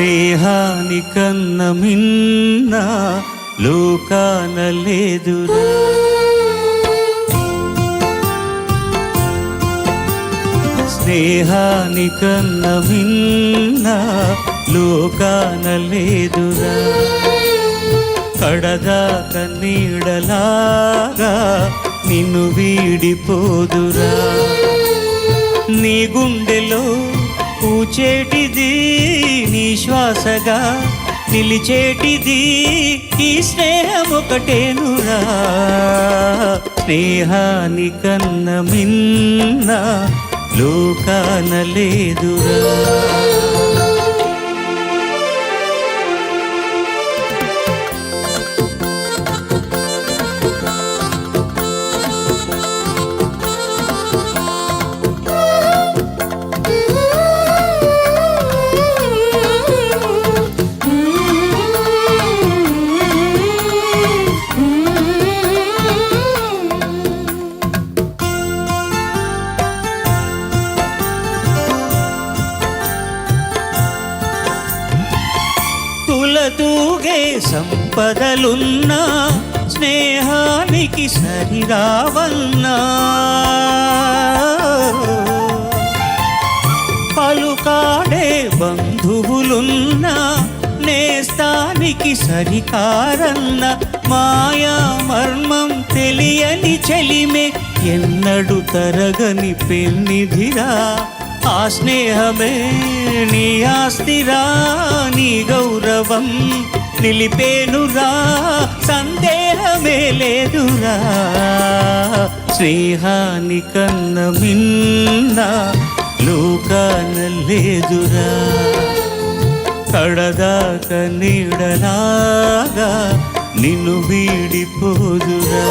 స్నేహానికన్న మిన్న లోకాన లేదురా. స్నేహానికన్న మిన్న లోకాన లేదురా. కడదాక నీడలాగా నిన్ను వీడిపోదురా. నీ గుండెలో పూచేటిది నీ శ్వాసగా నిలిచేటిది ఈ స్నేహం ఒకటేనురా. స్నేహానికన్న మిన్న లోకాన లేదురా. తూగే సంపదలున్నా స్నేహానికి సరిరావన్నా. పలుకాడే బంధువులున్నా నేస్తానికి సరికారన్న. మాయా మర్మం తెలియని చెలిమే ఎన్నడు తరగని పెన్నిధిరా. ఆ స్నేహమే నీ ఆస్తిరా, నీ గౌరవం నిలిపేనురా, సందేహమే లేదురా. స్నేహానికన్న మిన్న లోకాన లేదురా. కడదాక నీడలాగా నిన్ను వీడిపోదురా.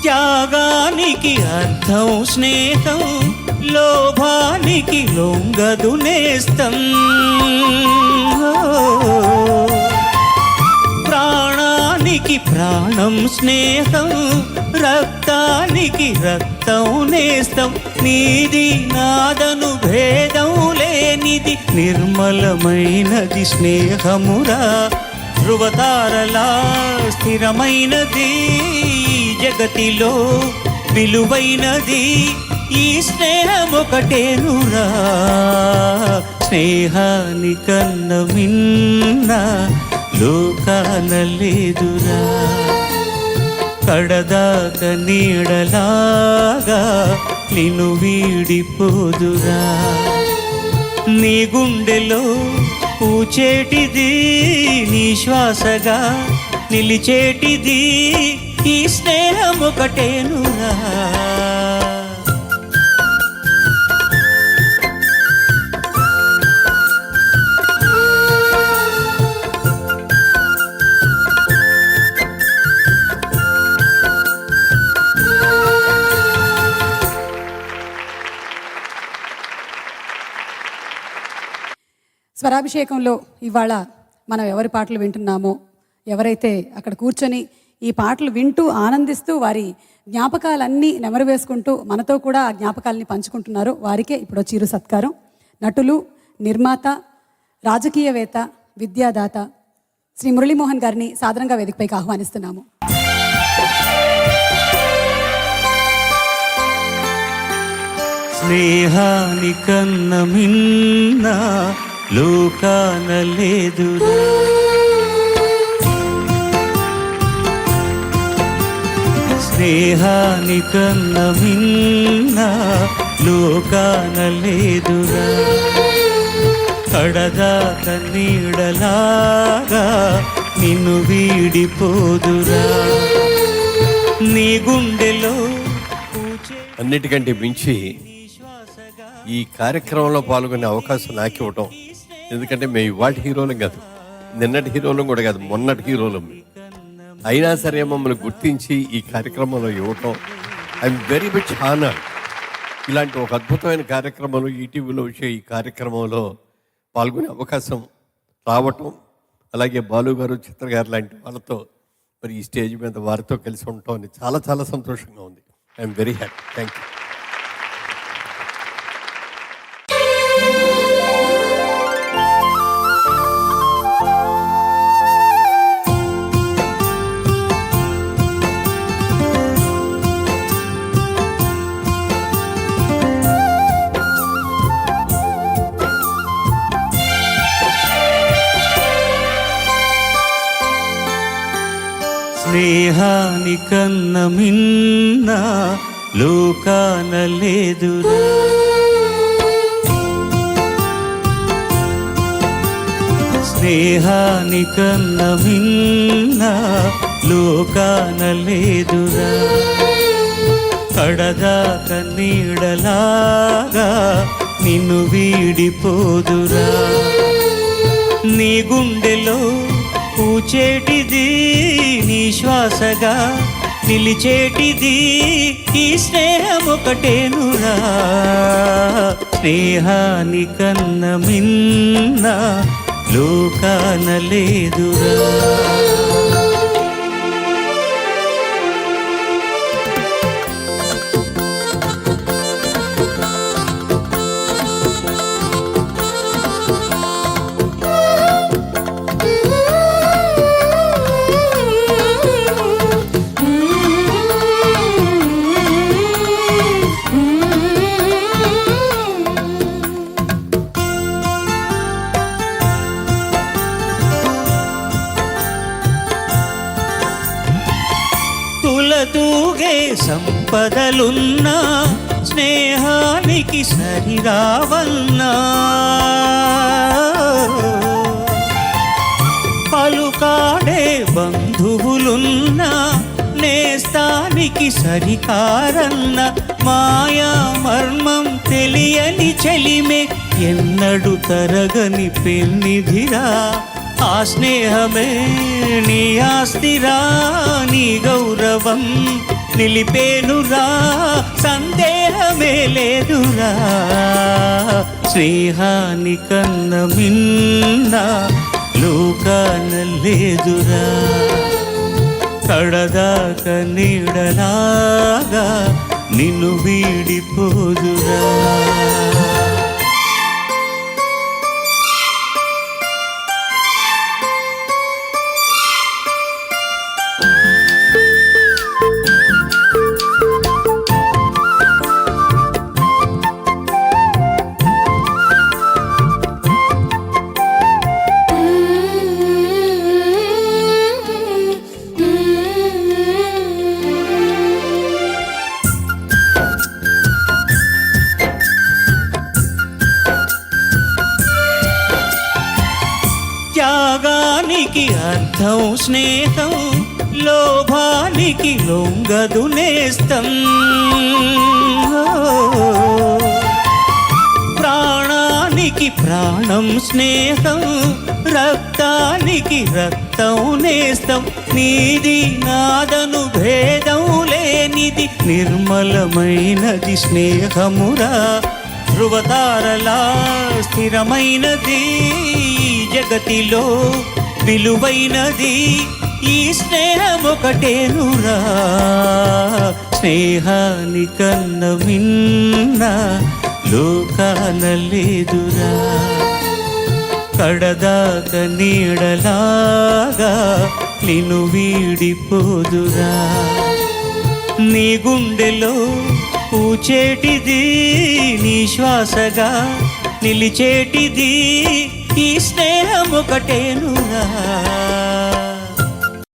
త్యాగానికి అర్థం స్నేహం, లోభానికి లొంగదు నేస్తం. ప్రాణానికి ప్రాణం స్నేహం, రక్తానికి రక్తం నేస్తం. నీది నాదను భేదం లేనిది నిర్మలమైనది స్నేహమురా. ధృవతారలా స్థిరమైనది జగతిలో విలువైనది ఈ స్నేహం ఒకటేనురా. స్నేహానికన్న మిన్న లోకాన లేదురా. కడదాక నీడలాగా నిన్ను వీడిపోదురా. నీ గుండెలో పూచేటిది నీ శ్వాసగా నిలిచేటిది ఈ స్నేహం ఒకటేనురా. స్వరాభిషేకంలో ఇవాళ మనం ఎవరి పాటలు వింటున్నామో, ఎవరైతే అక్కడ కూర్చొని ఈ పాటలు వింటూ ఆనందిస్తూ వారి జ్ఞాపకాలన్నీ నెమరు వేసుకుంటూ మనతో కూడా ఆ జ్ఞాపకాలని పంచుకుంటున్నారో వారికే ఇప్పుడు చిరు సత్కారం. నటులు, నిర్మాత, రాజకీయవేత్త, విద్యాదాత శ్రీ మురళీమోహన్ గారిని సాదరంగా వేదికపైకి ఆహ్వానిస్తున్నాము. స్నేహానికన్న మిన్న లోకాన లేదురా. స్నేహానికన్న మిన్న లోకాన లేదురా. కడదాక నీడలాగా నిన్ను వీడిపోదురా. నీ గుండెలో అన్నిటికంటే మించి ఈ కార్యక్రమంలో పాల్గొనే అవకాశం నాకు ఇవ్వటం. ఎందుకంటే మేము ఇవాటి హీరోలం కాదు, నిన్నటి హీరోలం కూడా కాదు, మొన్నటి హీరోలం. అయినా సరే మమ్మల్ని గుర్తించి ఈ కార్యక్రమంలో ఇవ్వటం ఐఎమ్ వెరీ మచ్ హానర్. ఇలాంటి ఒక అద్భుతమైన కార్యక్రమంలో ఈటీవీలో వచ్చే ఈ కార్యక్రమంలో పాల్గొనే అవకాశం రావటం, అలాగే బాలు గారు, చిత్ర గారు లాంటి వాళ్ళతో మరి ఈ స్టేజ్ మీద వారితో కలిసి ఉండటం అని చాలా చాలా సంతోషంగా ఉంది. I'm very happy. Thank you. స్నేహానికన్న మిన్న లోకాన లేదురా, స్నేహానికన్న మిన్న లోకాన లేదురా. కడదాక నీడలాగా నిన్ను వీడిపోదురా. నీ గుండెలో పూచేటిది నీ శ్వాసగా నిలిచేటిది ఈ స్నేహం ఒకటేనురా. స్నేహానికన్న మిన్న లోకాన లేదురా. తూగే సంపదలున్నా స్నేహానికి సరిరావన్నా, పలుకాడే బంధువులున్నా నేస్తానికి సరికారన్న, మాయా మర్మం తెలియని చెలిమే ఎన్నడు తరగని పెన్నిధిరా. ఆ స్నేహమే నీ ఆస్తిరా, నీ గౌరవం నిలిపేనురా, సందేహమే లేదురా. స్నేహానికన్న మిన్న లోకాన లేదురా. కడదాక నీడలాగా నిన్ను వీడిపోదురా. త్యాగానికి అర్థం స్నేహం, లోభానికి లొంగదు నేస్తం. ప్రాణానికి ప్రాణం స్నేహం, రక్తానికి రక్తం నేస్తం. నీది నాదను భేదం లేనిది నిర్మలమైనది స్నేహమురా. ధృవతారలా స్థిరమైనది జగతిలో విలువైనది ఈ స్నేహం ఒకటేనురా. స్నేహానికన్న మిన్న లోకాన లేదురా. కడదాక నీడలాగా నిన్ను వీడిపోదురా. నీ గుండెలో పూచేటిది నీ శ్వాసగా నిలిచేటిది ఈ స్నేహం ఒకటేనురా.